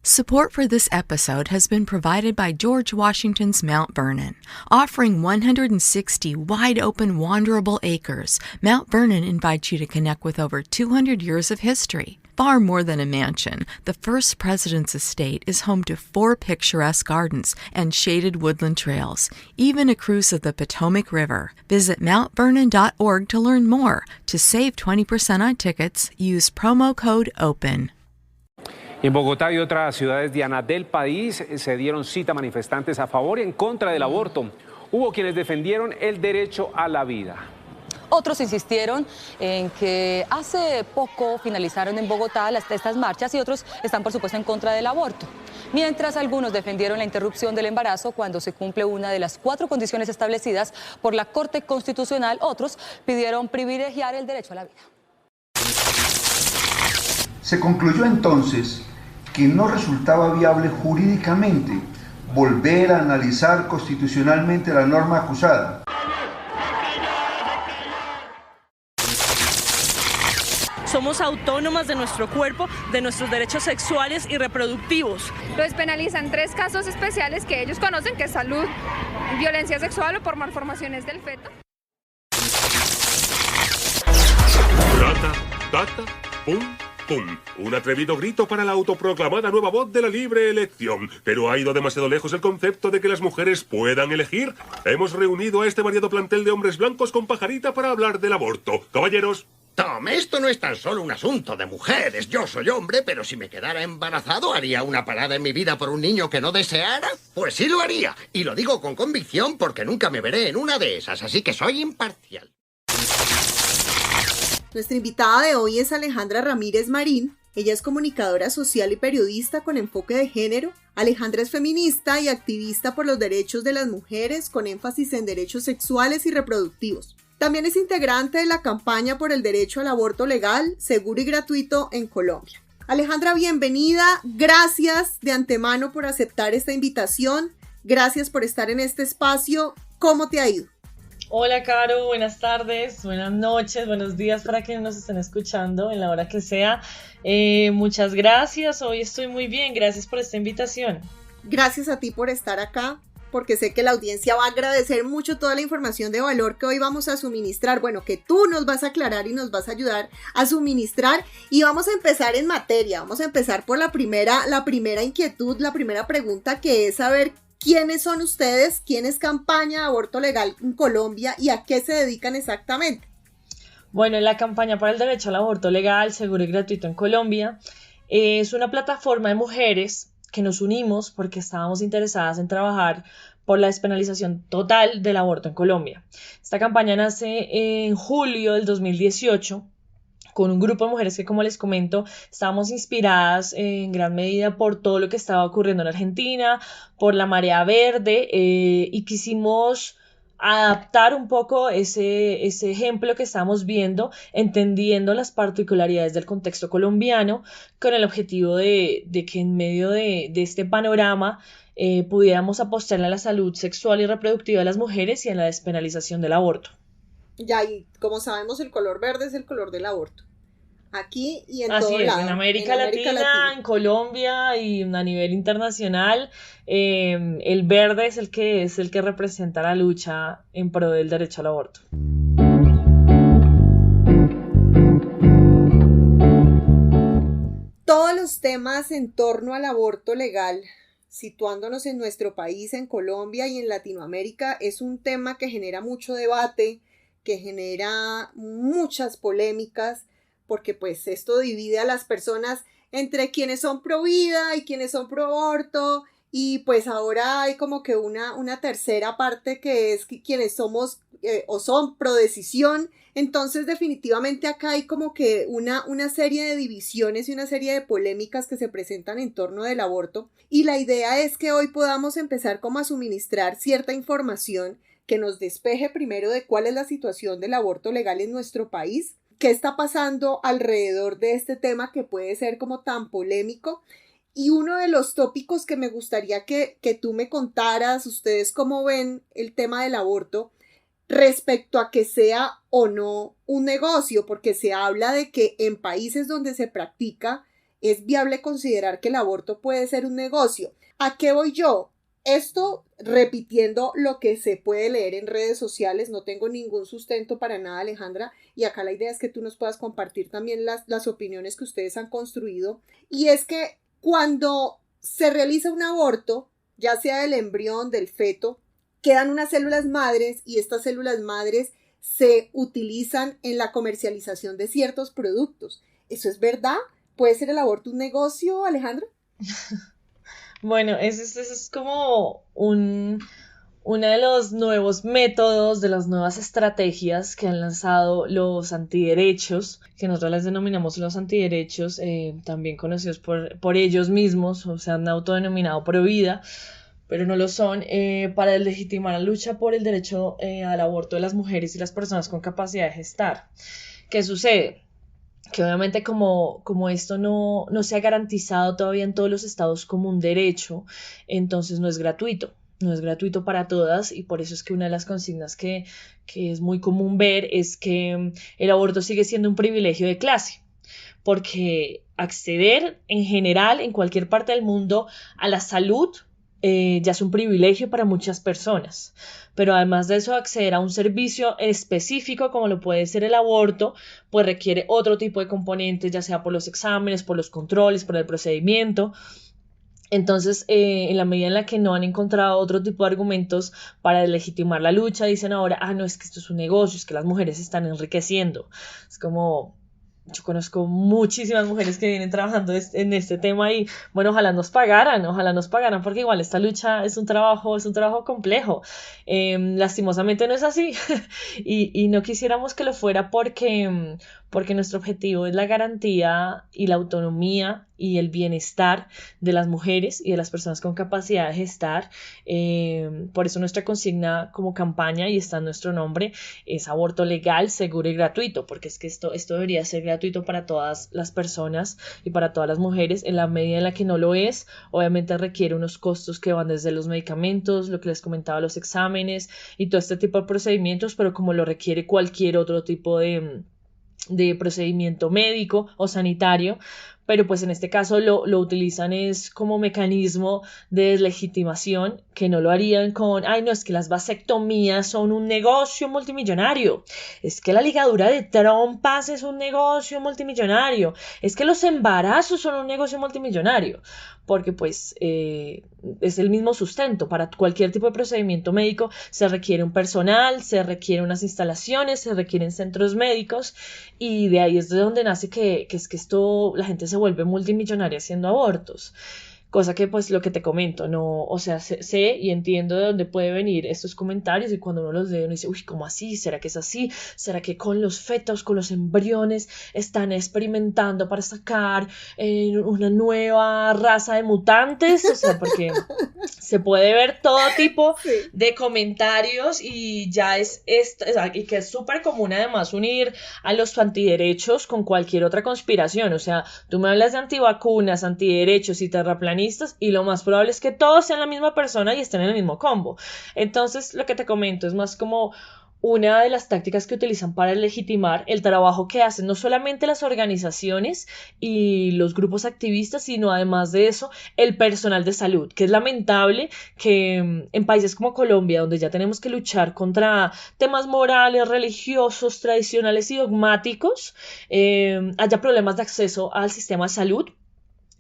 Support for this episode has been provided by George Washington's Mount Vernon. Offering 160 wide-open, wanderable acres, Mount Vernon invites you to connect with over 200 years of history. Far more than a mansion, the first president's estate is home to 4 picturesque gardens and shaded woodland trails, even a cruise of the Potomac River. Visit mountvernon.org to learn more. To save 20% on tickets, use promo code OPEN. En Bogotá y otras ciudades diana del país se dieron cita manifestantes a favor y en contra del aborto. Hubo quienes defendieron el derecho a la vida. Otros insistieron en que hace poco finalizaron en Bogotá estas marchas y otros están, por supuesto, en contra del aborto. Mientras algunos defendieron la interrupción del embarazo cuando se cumple una de las 4 condiciones establecidas por la Corte Constitucional, otros pidieron privilegiar el derecho a la vida. Se concluyó entonces que no resultaba viable jurídicamente volver a analizar constitucionalmente la norma acusada. Somos autónomas de nuestro cuerpo, de nuestros derechos sexuales y reproductivos. Lo despenalizan 3 casos especiales que ellos conocen, que es salud, violencia sexual o por malformaciones del feto. Pum. Un atrevido grito para la autoproclamada nueva voz de la libre elección. Pero ha ido demasiado lejos el concepto de que las mujeres puedan elegir. Hemos reunido a este variado plantel de hombres blancos con pajarita para hablar del aborto. Caballeros. Tom, esto no es tan solo un asunto de mujeres. Yo soy hombre, pero si me quedara embarazado, ¿haría una parada en mi vida por un niño que no deseara? Pues sí lo haría. Y lo digo con convicción porque nunca me veré en una de esas, así que soy imparcial. Nuestra invitada de hoy es Alejandra Ramírez Marín. Ella es comunicadora social y periodista con enfoque de género. Alejandra es feminista y activista por los derechos de las mujeres con énfasis en derechos sexuales y reproductivos. También es integrante de la campaña por el derecho al aborto legal, seguro y gratuito en Colombia. Alejandra, bienvenida. Gracias de antemano por aceptar esta invitación. Gracias por estar en este espacio. ¿Cómo te ha ido? Hola, Caro, buenas tardes, buenas noches, buenos días para quienes nos estén escuchando en la hora que sea. Muchas gracias, hoy estoy muy bien, gracias por esta invitación. Gracias a ti por estar acá, porque sé que la audiencia va a agradecer mucho toda la información de valor que hoy vamos a suministrar, bueno, que tú nos vas a aclarar y nos vas a ayudar a suministrar, y vamos a empezar en materia. Vamos a empezar por la primera inquietud, la primera pregunta, que es saber ¿quiénes son ustedes? ¿Quién es Campaña de Aborto Legal en Colombia y a qué se dedican exactamente? Bueno, la Campaña para el Derecho al Aborto Legal, Seguro y Gratuito en Colombia es una plataforma de mujeres que nos unimos porque estábamos interesadas en trabajar por la despenalización total del aborto en Colombia. Esta campaña nace en julio del 2018 con un grupo de mujeres que, como les comento, estábamos inspiradas en gran medida por todo lo que estaba ocurriendo en Argentina, por la marea verde, y quisimos adaptar un poco ese ejemplo que estábamos viendo, entendiendo las particularidades del contexto colombiano, con el objetivo de que en medio de este panorama pudiéramos apostarle a la salud sexual y reproductiva de las mujeres y en la despenalización del aborto. Ya, y como sabemos, el color verde es el color del aborto. Aquí y en todo lado. En América Latina, en Colombia y a nivel internacional, el verde es el que representa la lucha en pro del derecho al aborto. Todos los temas en torno al aborto legal, situándonos en nuestro país, en Colombia y en Latinoamérica, es un tema que genera mucho debate, que genera muchas polémicas, porque pues esto divide a las personas entre quienes son pro vida y quienes son pro aborto, y pues ahora hay como que una tercera parte que es quienes somos o son pro decisión. Entonces definitivamente acá hay como que una serie de divisiones y una serie de polémicas que se presentan en torno del aborto, y la idea es que hoy podamos empezar como a suministrar cierta información que nos despeje primero de cuál es la situación del aborto legal en nuestro país, qué está pasando alrededor de este tema que puede ser como tan polémico. Y uno de los tópicos que me gustaría que tú me contaras, ustedes cómo ven el tema del aborto respecto a que sea o no un negocio, porque se habla de que en países donde se practica es viable considerar que el aborto puede ser un negocio. ¿A qué voy yo? Esto repitiendo lo que se puede leer en redes sociales, no tengo ningún sustento para nada, Alejandra, y acá la idea es que tú nos puedas compartir también las opiniones que ustedes han construido, y es que cuando se realiza un aborto, ya sea del embrión, del feto, quedan unas células madres y estas células madres se utilizan en la comercialización de ciertos productos. ¿Eso es verdad? ¿Puede ser el aborto un negocio, Alejandra? Bueno, ese es como uno de los nuevos métodos, de las nuevas estrategias que han lanzado los antiderechos, que nosotros les denominamos los antiderechos, también conocidos por ellos mismos, o se han autodenominado provida, pero no lo son, para legitimar la lucha por el derecho al aborto de las mujeres y las personas con capacidad de gestar. ¿Qué sucede? Que obviamente como esto no se ha garantizado todavía en todos los estados como un derecho, entonces no es gratuito para todas, y por eso es que una de las consignas que es muy común ver es que el aborto sigue siendo un privilegio de clase, porque acceder en general en cualquier parte del mundo a la salud ya es un privilegio para muchas personas, pero además de eso, acceder a un servicio específico como lo puede ser el aborto, pues requiere otro tipo de componentes, ya sea por los exámenes, por los controles, por el procedimiento. Entonces, en la medida en la que no han encontrado otro tipo de argumentos para legitimar la lucha, dicen ahora, no, es que esto es un negocio, es que las mujeres se están enriqueciendo. Es como... Yo conozco muchísimas mujeres que vienen trabajando en este tema y, bueno, ojalá nos pagaran, porque igual esta lucha es un trabajo complejo. Lastimosamente no es así y no quisiéramos que lo fuera porque nuestro objetivo es la garantía y la autonomía y el bienestar de las mujeres y de las personas con capacidad de gestar. Por eso nuestra consigna como campaña, y está en nuestro nombre, es aborto legal, seguro y gratuito, porque es que esto debería ser gratuito para todas las personas y para todas las mujeres. En la medida en la que no lo es, obviamente requiere unos costos que van desde los medicamentos, lo que les comentaba, los exámenes y todo este tipo de procedimientos, pero como lo requiere cualquier otro tipo de procedimiento médico o sanitario, pero pues en este caso lo utilizan es como mecanismo de deslegitimación, que no lo harían con, no, es que las vasectomías son un negocio multimillonario, es que la ligadura de trompas es un negocio multimillonario, es que los embarazos son un negocio multimillonario, porque pues es el mismo sustento. Para cualquier tipo de procedimiento médico se requiere un personal, se requieren unas instalaciones, se requieren centros médicos, y de ahí es de donde nace que esto, la gente se vuelve multimillonaria haciendo abortos. Cosa que pues lo que te comento, no, o sea, sé y entiendo de dónde puede venir estos comentarios, y cuando uno los lee uno dice, uy, ¿cómo así? ¿Será que es así? ¿Será que con los fetos, con los embriones están experimentando para sacar una nueva raza de mutantes? O sea, porque se puede ver todo tipo de comentarios, y ya y que es súper común además unir a los antiderechos con cualquier otra conspiración. O sea, tú me hablas de antivacunas, antiderechos y terraplanistas, y lo más probable es que todos sean la misma persona y estén en el mismo combo. Entonces, lo que te comento es más como una de las tácticas que utilizan para legitimar el trabajo que hacen no solamente las organizaciones y los grupos activistas, sino además de eso el personal de salud, que es lamentable que en países como Colombia, donde ya tenemos que luchar contra temas morales, religiosos, tradicionales y dogmáticos, haya problemas de acceso al sistema de salud.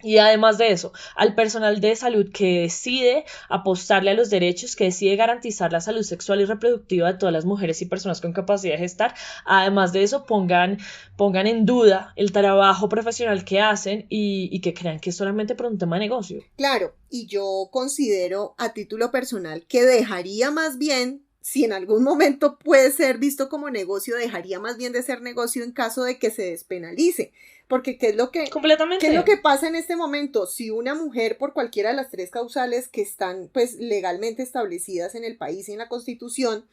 Y además de eso, al personal de salud que decide apostarle a los derechos, que decide garantizar la salud sexual y reproductiva de todas las mujeres y personas con capacidad de gestar, además de eso pongan en duda el trabajo profesional que hacen y que crean que es solamente por un tema de negocio. Claro, y yo considero a título personal que dejaría más bien, si en algún momento puede ser visto como negocio, dejaría más bien de ser negocio en caso de que se despenalice. Porque ¿qué es lo que pasa en este momento? Si una mujer, por cualquiera de las 3 causales que están pues legalmente establecidas en el país y en la Constitución,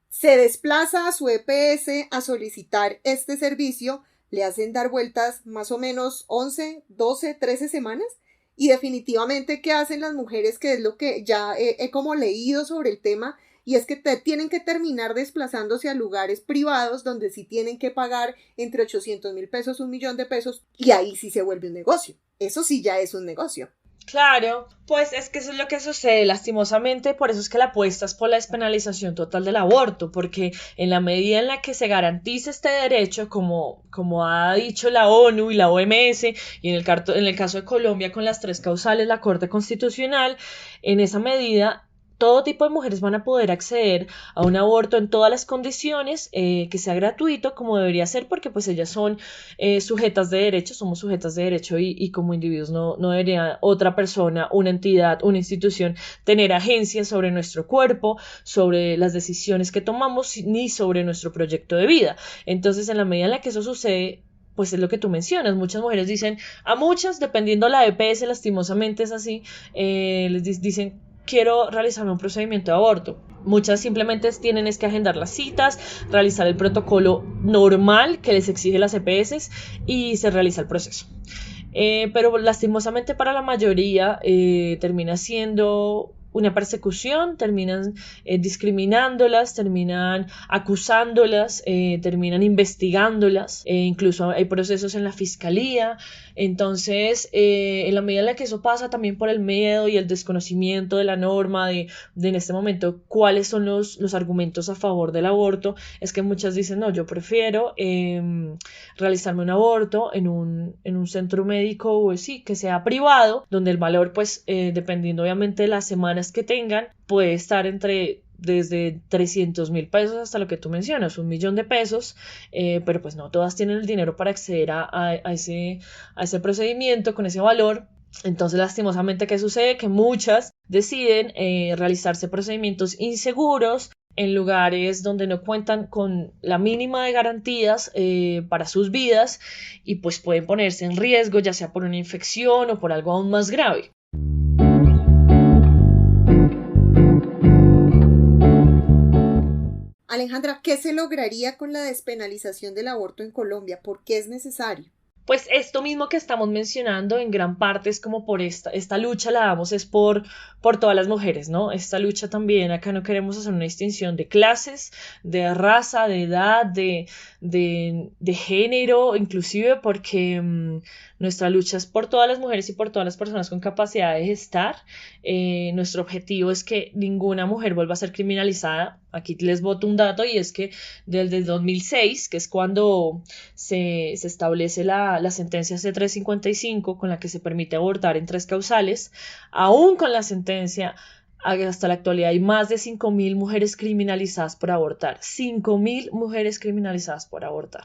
se desplaza a su EPS a solicitar este servicio, le hacen dar vueltas más o menos 11, 12, 13 semanas. Y definitivamente, ¿qué hacen las mujeres? Que es lo que ya he como leído sobre el tema, y es que tienen que terminar desplazándose a lugares privados donde sí tienen que pagar entre 800.000 pesos, 1.000.000 de pesos, y ahí sí se vuelve un negocio. Eso sí ya es un negocio. Claro, pues es que eso es lo que sucede lastimosamente, por eso es que la apuesta es por la despenalización total del aborto, porque en la medida en la que se garantice este derecho, como ha dicho la ONU y la OMS, y en el caso de Colombia con las 3 causales, la Corte Constitucional, en esa medida todo tipo de mujeres van a poder acceder a un aborto en todas las condiciones, que sea gratuito como debería ser, porque pues ellas son sujetas de derecho, somos sujetas de derecho y como individuos no debería otra persona, una entidad, una institución tener agencia sobre nuestro cuerpo, sobre las decisiones que tomamos, ni sobre nuestro proyecto de vida. Entonces, en la medida en la que eso sucede, pues es lo que tú mencionas, muchas mujeres dicen, a muchas, dependiendo la EPS, lastimosamente es así, les dicen, quiero realizarme un procedimiento de aborto. Muchas simplemente tienen que agendar las citas, realizar el protocolo normal que les exige las EPS y se realiza el proceso. Pero lastimosamente para la mayoría termina siendo una persecución, terminan discriminándolas, terminan acusándolas, terminan investigándolas, incluso hay procesos en la fiscalía. Entonces, en la medida en la que eso pasa también por el miedo y el desconocimiento de la norma, de en este momento cuáles son los argumentos a favor del aborto, es que muchas dicen, no, yo prefiero realizarme un aborto en un centro médico, o sí, que sea privado, donde el valor, pues, dependiendo obviamente de las semanas que tengan, puede estar desde 300.000 pesos hasta lo que tú mencionas, 1.000.000 de pesos, pero pues no todas tienen el dinero para acceder a ese procedimiento con ese valor. Entonces, lastimosamente, ¿qué sucede? Que muchas deciden realizarse procedimientos inseguros en lugares donde no cuentan con la mínima de garantías para sus vidas, y pues pueden ponerse en riesgo, ya sea por una infección o por algo aún más grave. Alejandra, ¿qué se lograría con la despenalización del aborto en Colombia? ¿Por qué es necesario? Pues esto mismo que estamos mencionando en gran parte es como por esta lucha la damos es por todas las mujeres, ¿no? Esta lucha también, acá no queremos hacer una distinción de clases, de raza, de edad, de género, inclusive porque nuestra lucha es por todas las mujeres y por todas las personas con capacidad de gestar. Nuestro objetivo es que ninguna mujer vuelva a ser criminalizada. Aquí les boto un dato, y es que desde el 2006, que es cuando se establece la sentencia C-355, con la que se permite abortar en 3 causales, aún con la sentencia, hasta la actualidad hay más de 5.000 mujeres criminalizadas por abortar. 5.000 mujeres criminalizadas por abortar.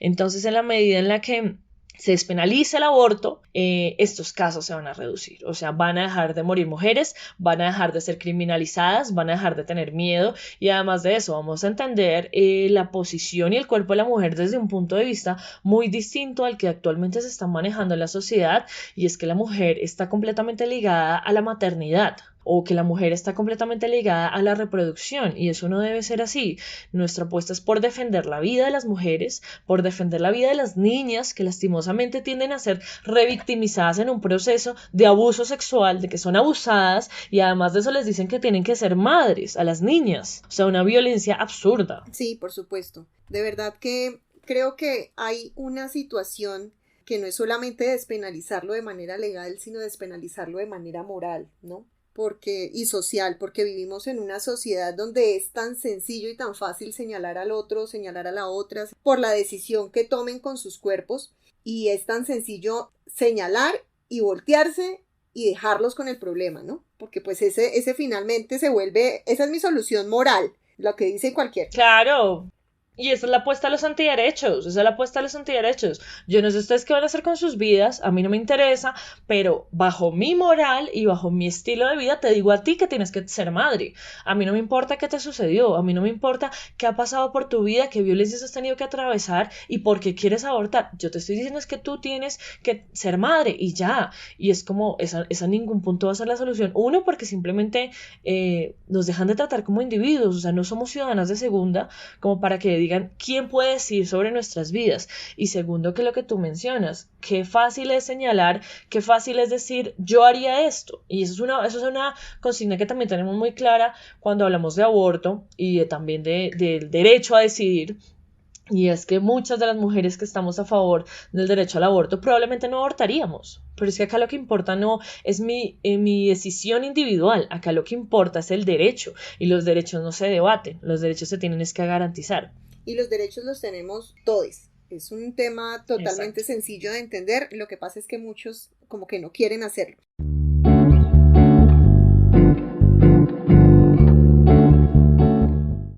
Entonces, en la medida en la que se despenaliza el aborto, estos casos se van a reducir, o sea, van a dejar de morir mujeres, van a dejar de ser criminalizadas, van a dejar de tener miedo, y además de eso vamos a entender la posición y el cuerpo de la mujer desde un punto de vista muy distinto al que actualmente se está manejando en la sociedad, y es que la mujer está completamente ligada a la maternidad, o que la mujer está completamente ligada a la reproducción, y eso no debe ser así. Nuestra apuesta es por defender la vida de las mujeres, por defender la vida de las niñas que lastimosamente tienden a ser revictimizadas en un proceso de abuso sexual, de que son abusadas, y además de eso les dicen que tienen que ser madres a las niñas. O sea, una violencia absurda. Sí, por supuesto. De verdad que creo que hay una situación que no es solamente despenalizarlo de manera legal, sino despenalizarlo de manera moral, ¿no? Y social, porque vivimos en una sociedad donde es tan sencillo y tan fácil señalar al otro, señalar a la otra por la decisión que tomen con sus cuerpos, y es tan sencillo señalar y voltearse y dejarlos con el problema, ¿no? Porque pues ese finalmente se vuelve, esa es mi solución moral, lo que dice cualquier. Claro. Y esa es la apuesta a los antiderechos, esa es la apuesta a los antiderechos. Yo no sé ustedes qué van a hacer con sus vidas, a mí no me interesa, pero bajo mi moral y bajo mi estilo de vida te digo a ti que tienes que ser madre. A mí no me importa qué te sucedió, a mí no me importa qué ha pasado por tu vida, qué violencias has tenido que atravesar y por qué quieres abortar. Yo te estoy diciendo es que tú tienes que ser madre y ya. Y es como, esa en ningún punto va a ser la solución. Uno, porque simplemente nos dejan de tratar como individuos, o sea, no somos ciudadanas de segunda como para que digan quién puede decidir sobre nuestras vidas. Y segundo, que lo que tú mencionas, qué fácil es señalar, qué fácil es decir yo haría esto. Y eso es una consigna que también tenemos muy clara cuando hablamos de aborto y también del derecho a decidir. Y es que muchas de las mujeres que estamos a favor del derecho al aborto probablemente no abortaríamos. Pero es que acá lo que importa no es mi decisión individual. Acá lo que importa es el derecho. Y los derechos no se debaten. Los derechos se tienen que garantizar. Y los derechos los tenemos todos. Es un tema totalmente sencillo de entender. Lo que pasa es que muchos como que no quieren hacerlo.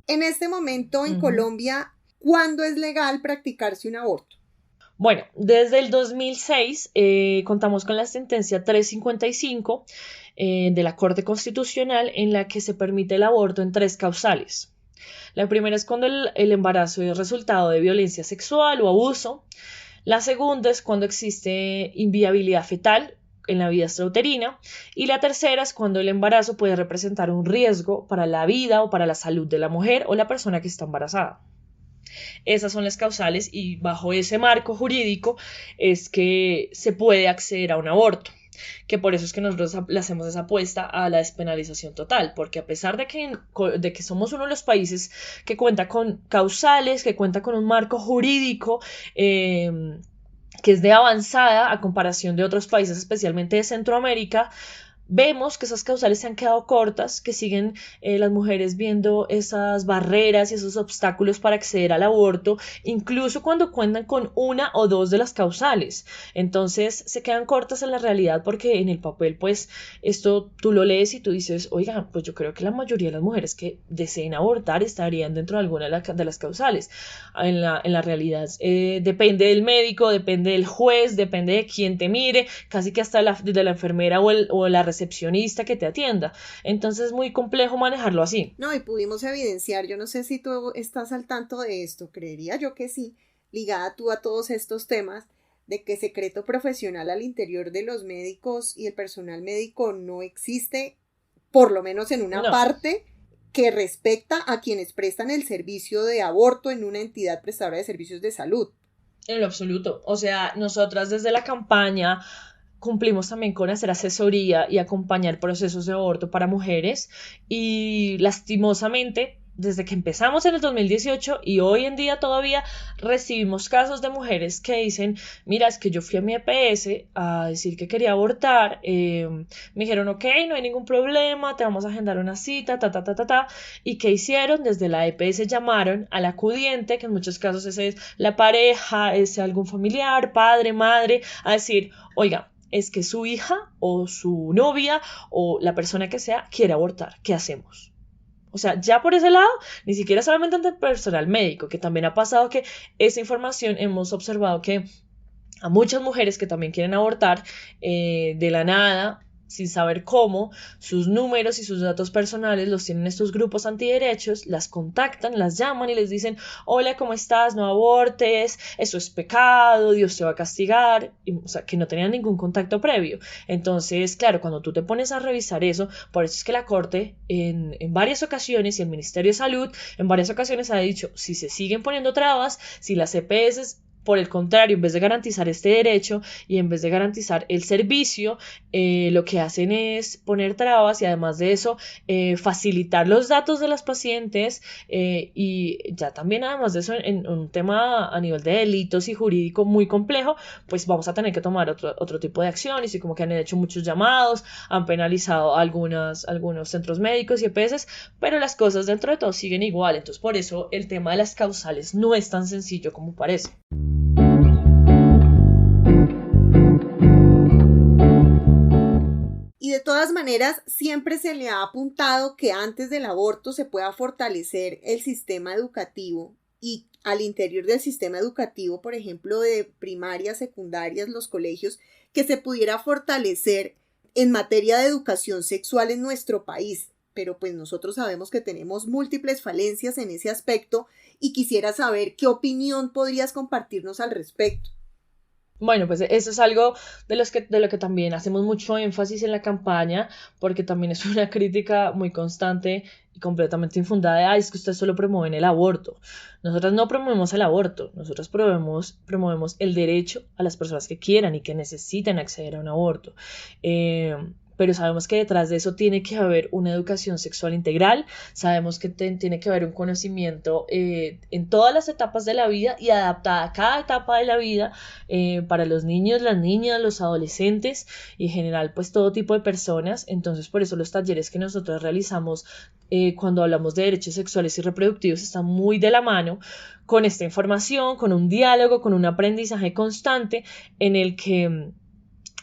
En este momento en Colombia, ¿cuándo es legal practicarse un aborto? Bueno, desde el 2006 contamos con la sentencia 355 de la Corte Constitucional en la que se permite el aborto en 3 causales. La primera es cuando el embarazo es resultado de violencia sexual o abuso. La segunda es cuando existe inviabilidad fetal en la vida extrauterina, y la tercera es cuando el embarazo puede representar un riesgo para la vida o para la salud de la mujer o la persona que está embarazada. Esas son las causales y bajo ese marco jurídico es que se puede acceder a un aborto, que por eso es que nosotros le hacemos esa apuesta a la despenalización total, porque a pesar de que somos uno de los países que cuenta con causales, que cuenta con un marco jurídico que es de avanzada a comparación de otros países, especialmente de Centroamérica, vemos que esas causales se han quedado cortas, que siguen las mujeres viendo esas barreras y esos obstáculos para acceder al aborto, incluso cuando cuentan con una o dos de las causales. Entonces se quedan cortas en la realidad porque en el papel, pues, esto tú lo lees y tú dices, oiga, pues yo creo que la mayoría de las mujeres que deseen abortar estarían dentro de alguna de las causales. En la realidad depende del médico, depende del juez, depende de quién te mire, casi que hasta de la enfermera o la recepcionista que te atienda. Entonces es muy complejo manejarlo así. No, y pudimos evidenciar, yo no sé si tú estás al tanto de esto, creería yo que sí, ligada tú a todos estos temas, de que secreto profesional al interior de los médicos y el personal médico no existe, por lo menos en una parte que respecta a quienes prestan el servicio de aborto en una entidad prestadora de servicios de salud. En lo absoluto. O sea, nosotras desde la campaña cumplimos también con hacer asesoría y acompañar procesos de aborto para mujeres y lastimosamente desde que empezamos en el 2018 y hoy en día todavía recibimos casos de mujeres que dicen, mira, es que yo fui a mi EPS a decir que quería abortar, me dijeron, ok, no hay ningún problema, te vamos a agendar una cita, y ¿qué hicieron? Desde la EPS llamaron al acudiente, que en muchos casos es la pareja, es algún familiar, padre, madre, a decir, oiga, es que su hija o su novia o la persona que sea quiere abortar, ¿qué hacemos? O sea, ya por ese lado, ni siquiera solamente ante el personal médico, que también ha pasado que esa información hemos observado que a muchas mujeres que también quieren abortar de la nada, sin saber cómo, sus números y sus datos personales los tienen estos grupos antiderechos, las contactan, las llaman y les dicen, hola, ¿cómo estás? No abortes, eso es pecado, Dios te va a castigar, o sea, que no tenían ningún contacto previo. Entonces, claro, cuando tú te pones a revisar eso, por eso es que la Corte en varias ocasiones y el Ministerio de Salud en varias ocasiones ha dicho, si se siguen poniendo trabas, si las EPS por el contrario, en vez de garantizar este derecho y en vez de garantizar el servicio, lo que hacen es poner trabas y además de eso, facilitar los datos de las pacientes y ya también además de eso, en un tema a nivel de delitos y jurídico muy complejo, pues vamos a tener que tomar otro tipo de acciones y como que han hecho muchos llamados, han penalizado algunos centros médicos y EPS, pero las cosas dentro de todo siguen igual. Entonces por eso el tema de las causales no es tan sencillo como parece. Y de todas maneras, siempre se le ha apuntado que antes del aborto se pueda fortalecer el sistema educativo y al interior del sistema educativo, por ejemplo, de primarias, secundarias, los colegios, que se pudiera fortalecer en materia de educación sexual en nuestro país. Pero pues nosotros sabemos que tenemos múltiples falencias en ese aspecto y quisiera saber qué opinión podrías compartirnos al respecto. Bueno, pues eso es algo de lo que también hacemos mucho énfasis en la campaña, porque también es una crítica muy constante y completamente infundada de, ay, es que ustedes solo promueven el aborto. Nosotras no promovemos el aborto, nosotros promovemos el derecho a las personas que quieran y que necesiten acceder a un aborto. Pero sabemos que detrás de eso tiene que haber una educación sexual integral, sabemos que tiene que haber un conocimiento en todas las etapas de la vida y adaptada a cada etapa de la vida para los niños, las niñas, los adolescentes y en general pues todo tipo de personas. Entonces por eso los talleres que nosotros realizamos cuando hablamos de derechos sexuales y reproductivos están muy de la mano con esta información, con un diálogo, con un aprendizaje constante en el que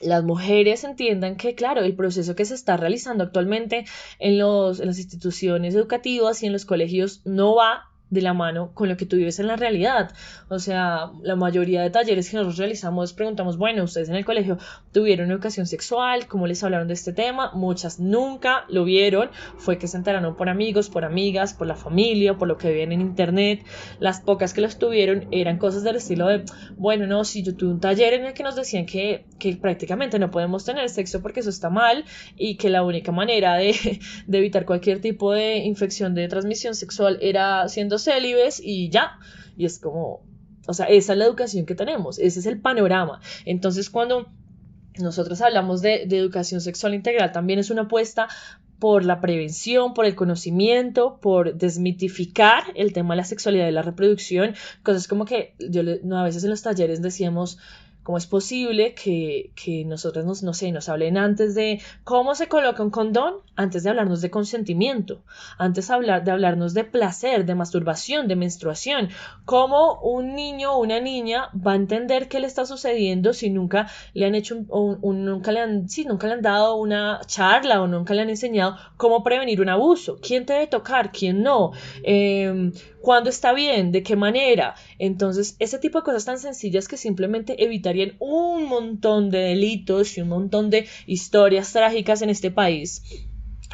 las mujeres entiendan que, claro, el proceso que se está realizando actualmente en las instituciones educativas y en los colegios no va de la mano con lo que tú vives en la realidad. O sea, la mayoría de talleres que nosotros realizamos preguntamos, bueno, ustedes en el colegio tuvieron educación sexual, ¿cómo les hablaron de este tema? Muchas nunca lo vieron, fue que se enteraron por amigos, por amigas, por la familia, por lo que ven en internet. Las pocas que los tuvieron eran cosas del estilo de, bueno, no, si yo tuve un taller en el que nos decían que prácticamente no podemos tener sexo porque eso está mal y que la única manera de evitar cualquier tipo de infección de transmisión sexual era siendo célibes y ya. Y es como, o sea, esa es la educación que tenemos, ese es el panorama. Entonces, cuando nosotros hablamos de educación sexual integral, también es una apuesta por la prevención, por el conocimiento, por desmitificar el tema de la sexualidad y la reproducción, cosas como que a veces en los talleres decíamos, ¿cómo es posible que nosotros nos hablen antes de cómo se coloca un condón, antes de hablarnos de consentimiento, antes de hablarnos de placer, de masturbación, de menstruación? ¿Cómo un niño o una niña va a entender qué le está sucediendo si nunca le han hecho nunca le han dado una charla o nunca le han enseñado cómo prevenir un abuso? ¿Quién te debe tocar? ¿Quién no? ¿Cuándo está bien? ¿De qué manera? Entonces, ese tipo de cosas tan sencillas que simplemente evitarían un montón de delitos y un montón de historias trágicas en este país.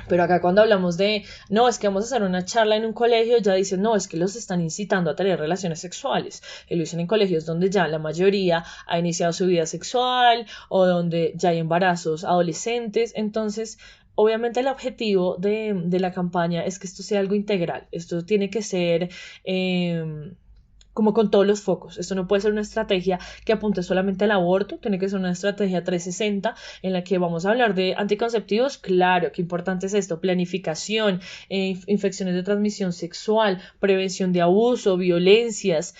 Pero acá cuando hablamos de, no, es que vamos a hacer una charla en un colegio, ya dicen, no, es que los están incitando a tener relaciones sexuales. Y lo dicen en colegios donde ya la mayoría ha iniciado su vida sexual o donde ya hay embarazos adolescentes. Entonces, obviamente el objetivo de la campaña es que esto sea algo integral. Esto tiene que ser como con todos los focos. Esto no puede ser una estrategia que apunte solamente al aborto, tiene que ser una estrategia 360 en la que vamos a hablar de anticonceptivos. Claro, qué importante es esto: planificación, infecciones de transmisión sexual, prevención de abuso, violencias,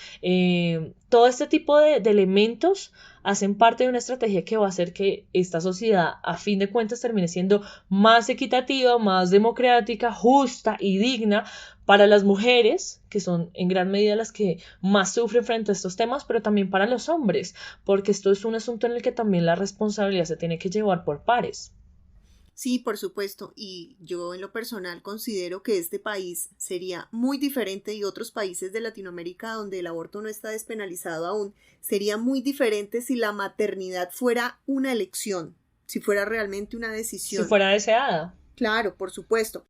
todo este tipo de elementos hacen parte de una estrategia que va a hacer que esta sociedad, a fin de cuentas, termine siendo más equitativa, más democrática, justa y digna para las mujeres, que son en gran medida las que más sufren frente a estos temas, pero también para los hombres, porque esto es un asunto en el que también la responsabilidad se tiene que llevar por pares. Sí, por supuesto, y yo en lo personal considero que este país sería muy diferente y otros países de Latinoamérica donde el aborto no está despenalizado aún, sería muy diferente si la maternidad fuera una elección, si fuera realmente una decisión. Si fuera deseada. Claro, por supuesto.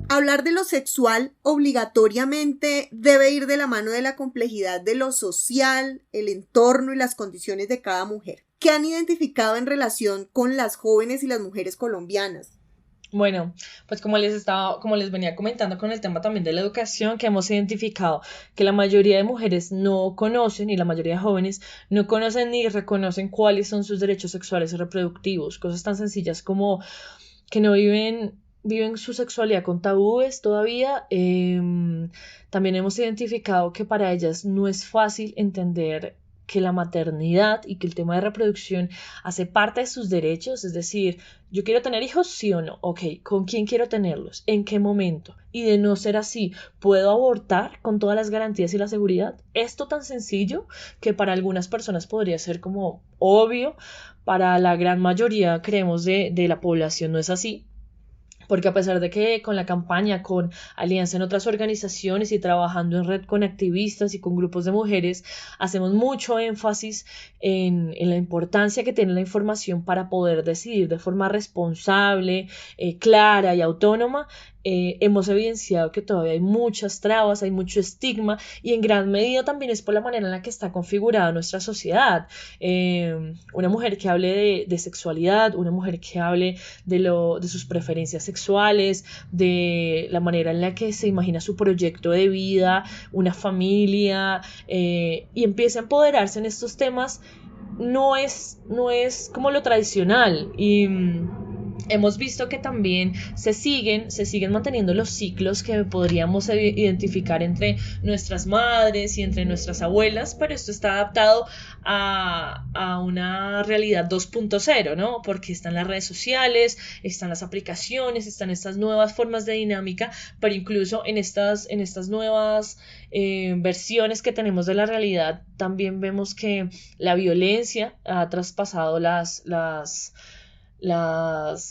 Hablar de lo sexual obligatoriamente debe ir de la mano de la complejidad de lo social, el entorno y las condiciones de cada mujer. ¿Qué han identificado en relación con las jóvenes y las mujeres colombianas? Bueno, pues como les venía comentando con el tema también de la educación, que hemos identificado que la mayoría de mujeres no conocen y la mayoría de jóvenes no conocen ni reconocen cuáles son sus derechos sexuales y reproductivos, cosas tan sencillas como que no viven su sexualidad con tabúes todavía. También hemos identificado que para ellas no es fácil entender que la maternidad y que el tema de reproducción hace parte de sus derechos, es decir, yo quiero tener hijos, sí o no, ok, ¿con quién quiero tenerlos? ¿En qué momento? Y de no ser así, ¿puedo abortar con todas las garantías y la seguridad? Esto tan sencillo que para algunas personas podría ser como obvio, para la gran mayoría creemos de la población no es así. Porque a pesar de que con la campaña, con alianza en otras organizaciones y trabajando en red con activistas y con grupos de mujeres, hacemos mucho énfasis en la importancia que tiene la información para poder decidir de forma responsable, clara y autónoma, hemos evidenciado que todavía hay muchas trabas, hay mucho estigma, y en gran medida también es por la manera en la que está configurada nuestra sociedad. Una mujer que hable de sexualidad, una mujer que hable de sus preferencias sexuales, de la manera en la que se imagina su proyecto de vida, una familia, y empiece a empoderarse en estos temas, no es como lo tradicional. Y hemos visto que también se siguen manteniendo los ciclos que podríamos identificar entre nuestras madres y entre nuestras abuelas, pero esto está adaptado a una realidad 2.0, ¿no? Porque están las redes sociales, están las aplicaciones, están estas nuevas formas de dinámica, pero incluso en estas nuevas versiones que tenemos de la realidad, también vemos que la violencia ha traspasado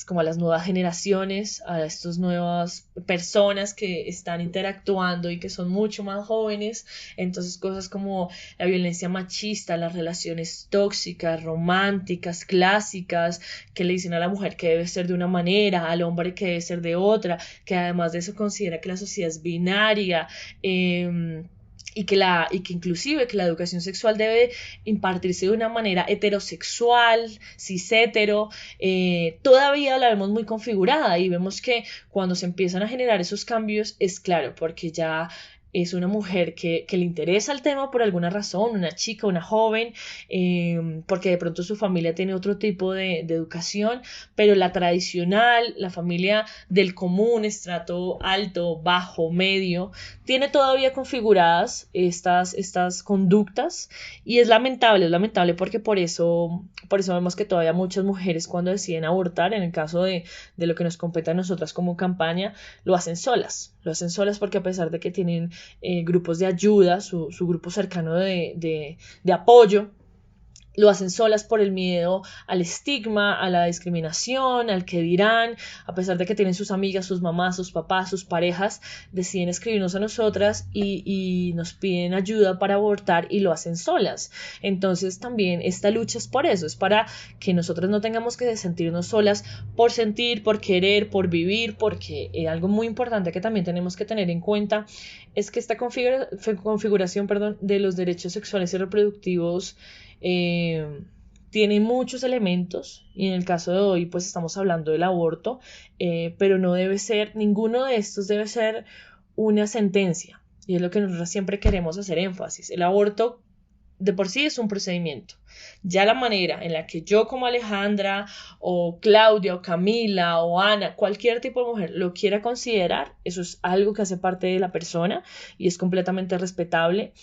como a las nuevas generaciones, a estas nuevas personas que están interactuando y que son mucho más jóvenes. Entonces cosas como la violencia machista, las relaciones tóxicas, románticas, clásicas, que le dicen a la mujer que debe ser de una manera, al hombre que debe ser de otra, que además de eso considera que la sociedad es binaria, y que inclusive que la educación sexual debe impartirse de una manera heterosexual, cis-hetero, todavía la vemos muy configurada, y vemos que cuando se empiezan a generar esos cambios es claro, porque ya es una mujer que le interesa el tema por alguna razón, una chica, una joven, porque de pronto su familia tiene otro tipo de educación, pero la tradicional, la familia del común, estrato alto, bajo, medio, tiene todavía configuradas estas conductas, y es lamentable porque por eso vemos que todavía muchas mujeres, cuando deciden abortar, en el caso de lo que nos compete a nosotras como campaña, lo hacen solas porque a pesar de que tienen grupos de ayuda, su grupo cercano de apoyo, lo hacen solas por el miedo al estigma, a la discriminación, al que dirán. A pesar de que tienen sus amigas, sus mamás, sus papás, sus parejas, deciden escribirnos a nosotras y nos piden ayuda para abortar, y lo hacen solas. Entonces también esta lucha es por eso, es para que nosotras no tengamos que sentirnos solas por sentir, por querer, por vivir, porque algo muy importante que también tenemos que tener en cuenta es que esta configuración de los derechos sexuales y reproductivos tiene muchos elementos, y en el caso de hoy pues estamos hablando del aborto, pero ninguno de estos debe ser una sentencia, y es lo que nosotros siempre queremos hacer énfasis. El aborto de por sí es un procedimiento. Ya la manera en la que yo, como Alejandra o Claudia o Camila o Ana, cualquier tipo de mujer lo quiera considerar, eso es algo que hace parte de la persona y es completamente respetable.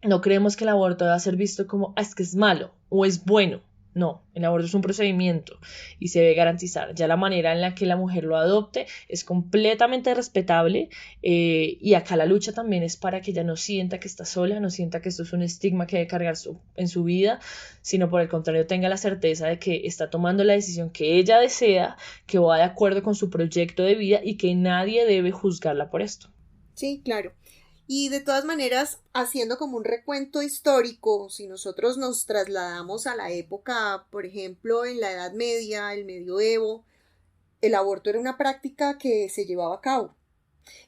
No creemos que el aborto deba ser visto como es que es malo o es bueno. No, el aborto es un procedimiento y se debe garantizar. Ya la manera en la que la mujer lo adopte es completamente respetable, y acá la lucha también es para que ella no sienta que está sola, no sienta que esto es un estigma que debe cargar en su vida, sino por el contrario tenga la certeza de que está tomando la decisión que ella desea, que va de acuerdo con su proyecto de vida y que nadie debe juzgarla por esto. Sí, claro. Y de todas maneras, haciendo como un recuento histórico, si nosotros nos trasladamos a la época, por ejemplo, en la Edad Media, el Medioevo, el aborto era una práctica que se llevaba a cabo.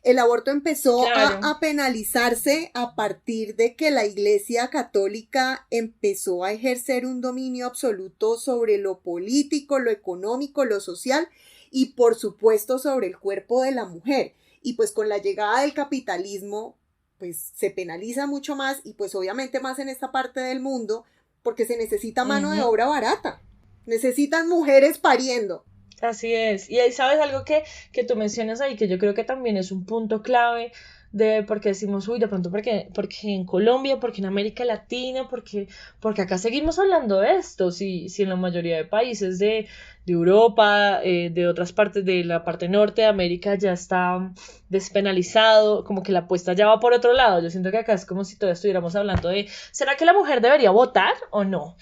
El aborto empezó a penalizarse a partir de que la Iglesia Católica empezó a ejercer un dominio absoluto sobre lo político, lo económico, lo social y, por supuesto, sobre el cuerpo de la mujer. Y pues con la llegada del capitalismo, pues se penaliza mucho más, y pues obviamente más en esta parte del mundo, porque se necesita mano de obra barata. Necesitan mujeres pariendo. Así es. Y ahí sabes algo que tú mencionas ahí, que yo creo que también es un punto clave de porque decimos, uy, de pronto porque en Colombia, porque en América Latina, porque acá seguimos hablando de esto, si en la mayoría de países de Europa, de otras partes de la parte norte de América ya está despenalizado, como que la apuesta ya va por otro lado. Yo siento que acá es como si todavía estuviéramos hablando de, ¿será que la mujer debería votar o no?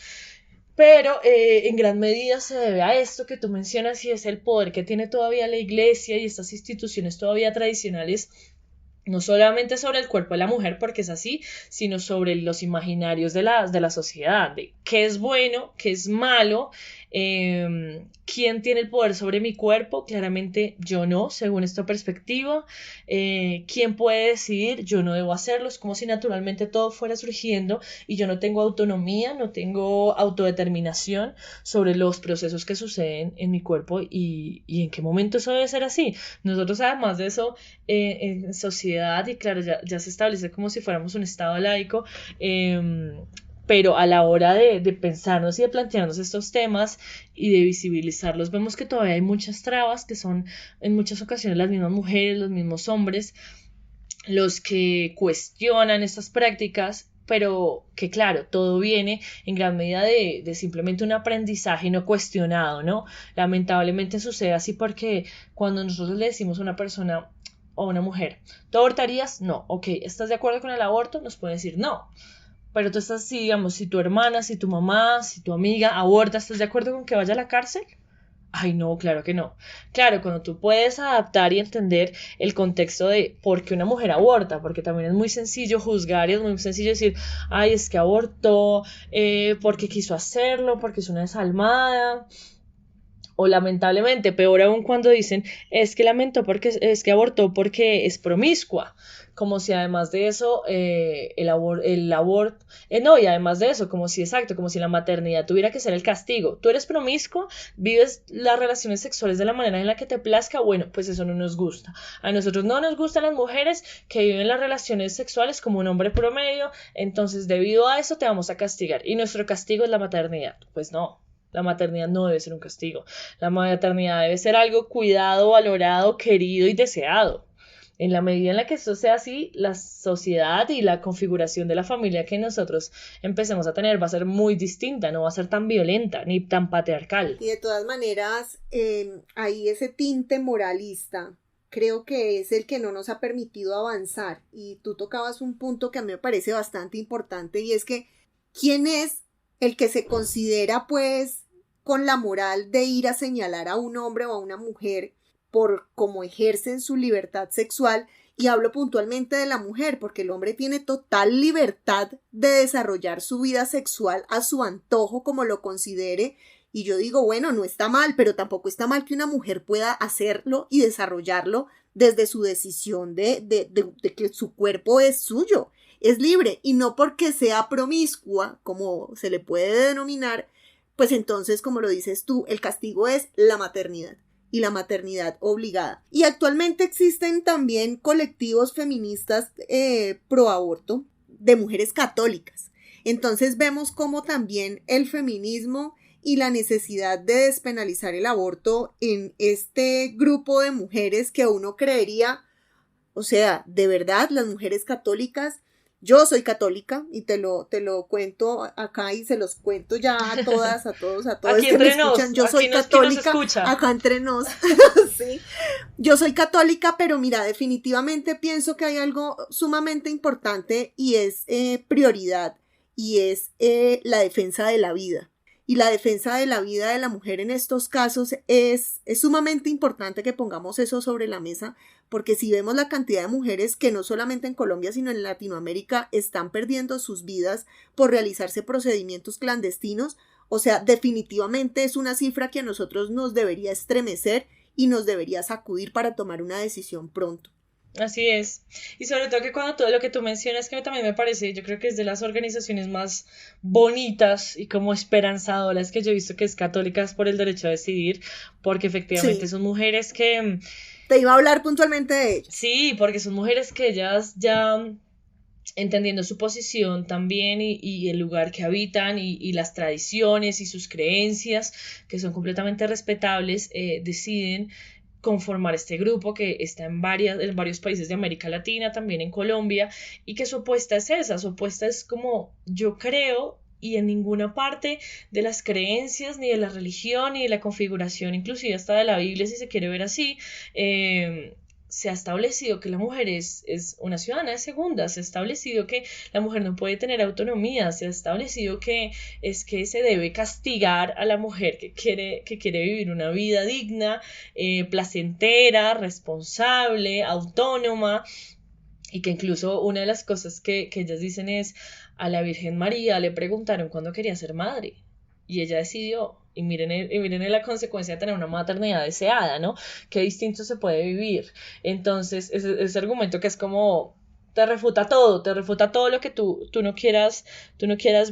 Pero en gran medida se debe a esto que tú mencionas, y es el poder que tiene todavía la Iglesia y estas instituciones todavía tradicionales, no solamente sobre el cuerpo de la mujer, porque es así, sino sobre los imaginarios de la sociedad, de qué es bueno, qué es malo, quién tiene el poder sobre mi cuerpo. Claramente yo no, según esta perspectiva. ¿Quién puede decidir? Yo no debo hacerlo. Es como si naturalmente todo fuera surgiendo y yo no tengo autonomía, no tengo autodeterminación sobre los procesos que suceden en mi cuerpo y en qué momento eso debe ser así. Nosotros, además de eso, en sociedad, y claro, ya se establece como si fuéramos un estado laico, pero a la hora de pensarnos y de plantearnos estos temas y de visibilizarlos, vemos que todavía hay muchas trabas, que son en muchas ocasiones las mismas mujeres, los mismos hombres, los que cuestionan estas prácticas, pero que claro, todo viene en gran medida de simplemente un aprendizaje no cuestionado, ¿no? Lamentablemente sucede así porque cuando nosotros le decimos a una persona o a una mujer, ¿tú abortarías? No. Ok, ¿estás de acuerdo con el aborto? Nos puede decir no. Pero tú estás, digamos, si tu hermana, si tu mamá, si tu amiga aborta, ¿estás de acuerdo con que vaya a la cárcel? Ay, no, claro que no. Claro, cuando tú puedes adaptar y entender el contexto de por qué una mujer aborta, porque también es muy sencillo juzgar y es muy sencillo decir, ay, es que abortó porque quiso hacerlo, porque es una desalmada. O lamentablemente, peor aún cuando dicen, es que abortó porque es promiscua, como si además de eso, no, y además de eso, como si la maternidad tuviera que ser el castigo. Tú eres promiscuo, vives las relaciones sexuales de la manera en la que te plazca, bueno, pues eso no nos gusta. A nosotros no nos gustan las mujeres que viven las relaciones sexuales como un hombre promedio, entonces debido a eso te vamos a castigar, y nuestro castigo es la maternidad. Pues no. La maternidad no debe ser un castigo. La maternidad debe ser algo cuidado, valorado, querido y deseado. En la medida en la que esto sea así, la sociedad y la configuración de la familia que nosotros empecemos a tener va a ser muy distinta, no va a ser tan violenta ni tan patriarcal. Y de todas maneras, ahí ese tinte moralista creo que es el que no nos ha permitido avanzar. Y tú tocabas un punto que a mí me parece bastante importante, y es que ¿quién es el que se considera pues con la moral de ir a señalar a un hombre o a una mujer por cómo ejercen su libertad sexual? Y hablo puntualmente de la mujer, porque el hombre tiene total libertad de desarrollar su vida sexual a su antojo, como lo considere. Y yo digo, bueno, no está mal, pero tampoco está mal que una mujer pueda hacerlo y desarrollarlo desde su decisión de que su cuerpo es suyo. Es libre, y no porque sea promiscua, como se le puede denominar, pues entonces, como lo dices tú, el castigo es la maternidad, y la maternidad obligada. Y actualmente existen también colectivos feministas pro aborto de mujeres católicas. Entonces vemos cómo también el feminismo y la necesidad de despenalizar el aborto en este grupo de mujeres que uno creería, o sea, de verdad, las mujeres católicas. Yo soy católica y te lo cuento acá y se los cuento ya a todas, a todos aquí que me escuchan. Yo soy católica, acá entre nos. Sí. Yo soy católica, pero mira, definitivamente pienso que hay algo sumamente importante y es prioridad, y es la defensa de la vida. Y la defensa de la vida de la mujer en estos casos es sumamente importante que pongamos eso sobre la mesa, porque si vemos la cantidad de mujeres que no solamente en Colombia sino en Latinoamérica están perdiendo sus vidas por realizarse procedimientos clandestinos, o sea, definitivamente es una cifra que a nosotros nos debería estremecer y nos debería sacudir para tomar una decisión pronto. Así es, y sobre todo que cuando todo lo que tú mencionas, que también me parece, yo creo que es de las organizaciones más bonitas y como esperanzadoras que yo he visto, que es Católicas por el Derecho a Decidir, porque efectivamente son mujeres que... Te iba a hablar puntualmente de ellas. Sí, porque son mujeres que ellas ya, entendiendo su posición también y el lugar que habitan y las tradiciones y sus creencias, que son completamente respetables, deciden conformar este grupo que está en varios países de América Latina, también en Colombia, y que su apuesta es esa, su apuesta es como yo creo, y en ninguna parte de las creencias, ni de la religión, ni de la configuración, inclusive hasta de la Biblia, si se quiere ver así, se ha establecido que la mujer es una ciudadana de segunda, se ha establecido que la mujer no puede tener autonomía, se ha establecido que se debe castigar a la mujer que quiere vivir una vida digna, placentera, responsable, autónoma, y que incluso una de las cosas que ellas dicen es a la Virgen María le preguntaron cuándo quería ser madre y ella decidió. Y miren la consecuencia de tener una maternidad deseada, ¿no? Qué distinto se puede vivir. Entonces, ese argumento que es como te refuta todo lo que tú no quieras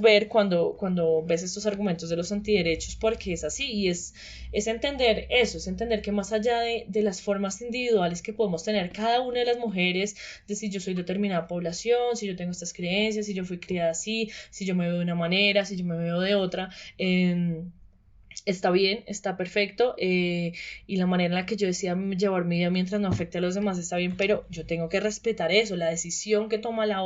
ver cuando ves estos argumentos de los antiderechos, porque es así, y es entender eso, es entender que más allá de las formas individuales que podemos tener cada una de las mujeres, de si yo soy de determinada población, si yo tengo estas creencias, si yo fui criada así, si yo me veo de una manera, si yo me veo de otra, está bien, está perfecto, y la manera en la que yo decida llevar mi vida mientras no afecte a los demás está bien, pero yo tengo que respetar eso, la decisión que toma la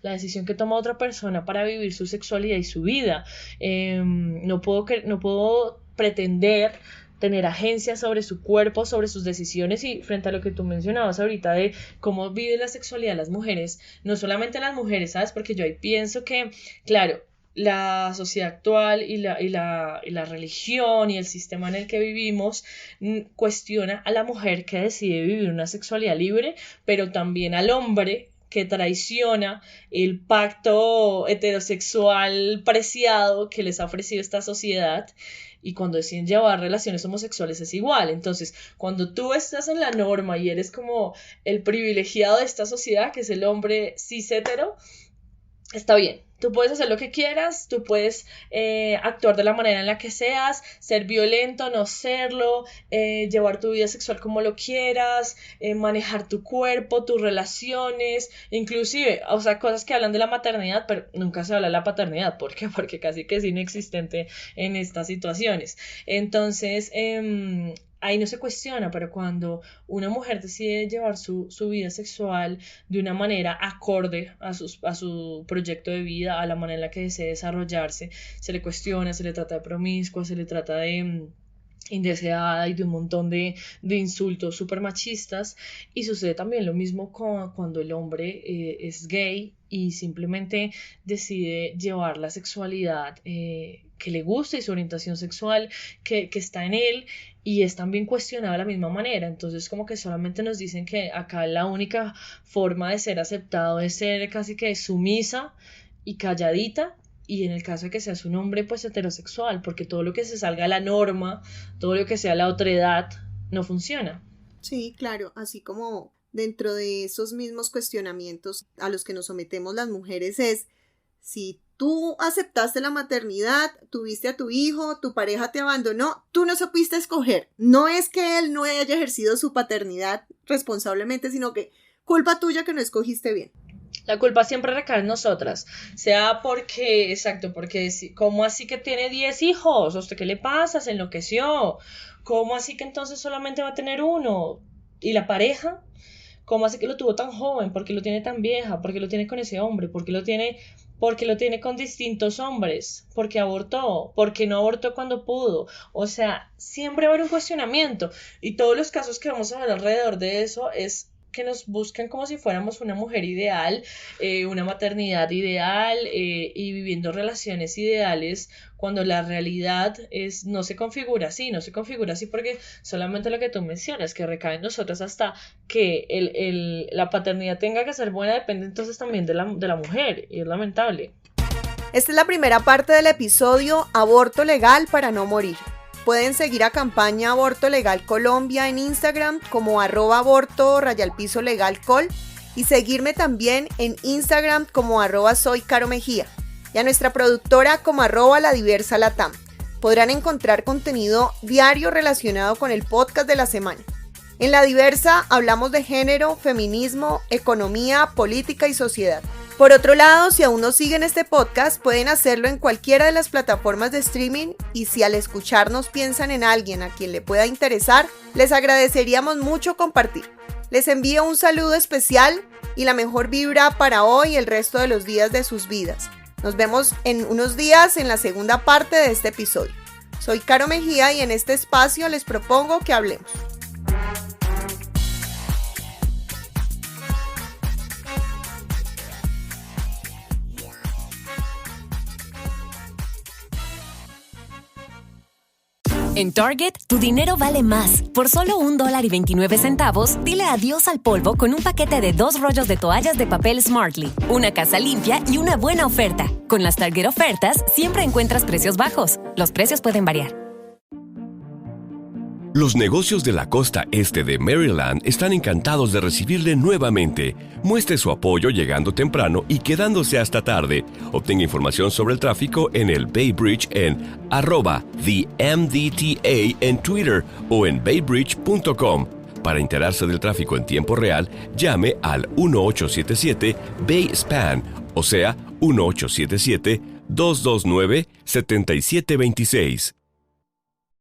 decisión que toma otra persona para vivir su sexualidad y su vida. No puedo pretender tener agencia sobre su cuerpo, sobre sus decisiones, y frente a lo que tú mencionabas ahorita de cómo vive la sexualidad las mujeres, no solamente las mujeres, ¿sabes? Porque yo ahí pienso que, claro, la sociedad actual y la religión y el sistema en el que vivimos cuestiona a la mujer que decide vivir una sexualidad libre, pero también al hombre que traiciona el pacto heterosexual preciado que les ha ofrecido esta sociedad, y cuando deciden llevar relaciones homosexuales es igual. Entonces, cuando tú estás en la norma y eres como el privilegiado de esta sociedad, que es el hombre cis hetero, está bien. Tú puedes hacer lo que quieras, tú puedes actuar de la manera en la que seas, ser violento, no serlo, llevar tu vida sexual como lo quieras, manejar tu cuerpo, tus relaciones, inclusive, o sea, cosas que hablan de la maternidad, pero nunca se habla de la paternidad. ¿Por qué? Porque casi que es inexistente en estas situaciones. Entonces, ahí no se cuestiona, pero cuando una mujer decide llevar su vida sexual de una manera acorde a su proyecto de vida, a la manera en la que desee desarrollarse, se le cuestiona, se le trata de promiscua, se le trata de indeseada y de un montón de insultos súper machistas. Y sucede también lo mismo cuando el hombre es gay y simplemente decide llevar la sexualidad que le gusta y su orientación sexual que está en él, y es también cuestionada de la misma manera. Entonces como que solamente nos dicen que acá la única forma de ser aceptado es ser casi que sumisa y calladita, y en el caso de que seas un hombre pues heterosexual, porque todo lo que se salga a la norma, todo lo que sea la otredad, no funciona. Sí, claro, así como dentro de esos mismos cuestionamientos a los que nos sometemos las mujeres es, si tú aceptaste la maternidad, tuviste a tu hijo, tu pareja te abandonó, tú no supiste escoger. No es que él no haya ejercido su paternidad responsablemente, sino que culpa tuya que no escogiste bien. La culpa siempre recae en nosotras, sea porque, ¿cómo así que tiene 10 hijos? ¿A usted qué le pasa? ¿Se enloqueció? ¿Cómo así que entonces solamente va a tener uno? ¿Y la pareja? ¿Cómo así que lo tuvo tan joven? ¿Por qué lo tiene tan vieja? ¿Por qué lo tiene con ese hombre? ¿Por qué lo tiene con distintos hombres? ¿Por qué abortó? ¿Por qué no abortó cuando pudo? O sea, siempre va a haber un cuestionamiento, y todos los casos que vamos a ver alrededor de eso es que nos buscan como si fuéramos una mujer ideal, una maternidad ideal, y viviendo relaciones ideales, cuando la realidad no se configura así porque solamente lo que tú mencionas, que recae en nosotros, hasta que la paternidad tenga que ser buena, depende entonces también de la mujer, y es lamentable. Esta es la primera parte del episodio Aborto Legal para no morir. Pueden seguir a Campaña Aborto Legal Colombia en Instagram como @aborto_legalcol, y seguirme también en Instagram como @soycaromejía, y a nuestra productora como @ladiversalatam. Podrán encontrar contenido diario relacionado con el podcast de la semana. En La Diversa hablamos de género, feminismo, economía, política y sociedad. Por otro lado, si aún no siguen este podcast, pueden hacerlo en cualquiera de las plataformas de streaming, y si al escucharnos piensan en alguien a quien le pueda interesar, les agradeceríamos mucho compartir. Les envío un saludo especial y la mejor vibra para hoy y el resto de los días de sus vidas. Nos vemos en unos días en la segunda parte de este episodio. Soy Caro Mejía y en este espacio les propongo que hablemos. En Target, tu dinero vale más. Por solo $1.29, dile adiós al polvo con un paquete de 2 rollos de toallas de papel Smartly, una casa limpia y una buena oferta. Con las Target ofertas, siempre encuentras precios bajos. Los precios pueden variar. Los negocios de la costa este de Maryland están encantados de recibirle nuevamente. Muestre su apoyo llegando temprano y quedándose hasta tarde. Obtenga información sobre el tráfico en el Bay Bridge en @TheMDTA en Twitter o en baybridge.com. Para enterarse del tráfico en tiempo real, llame al 1877-BAY-SPAN, o sea, 1877-229-7726.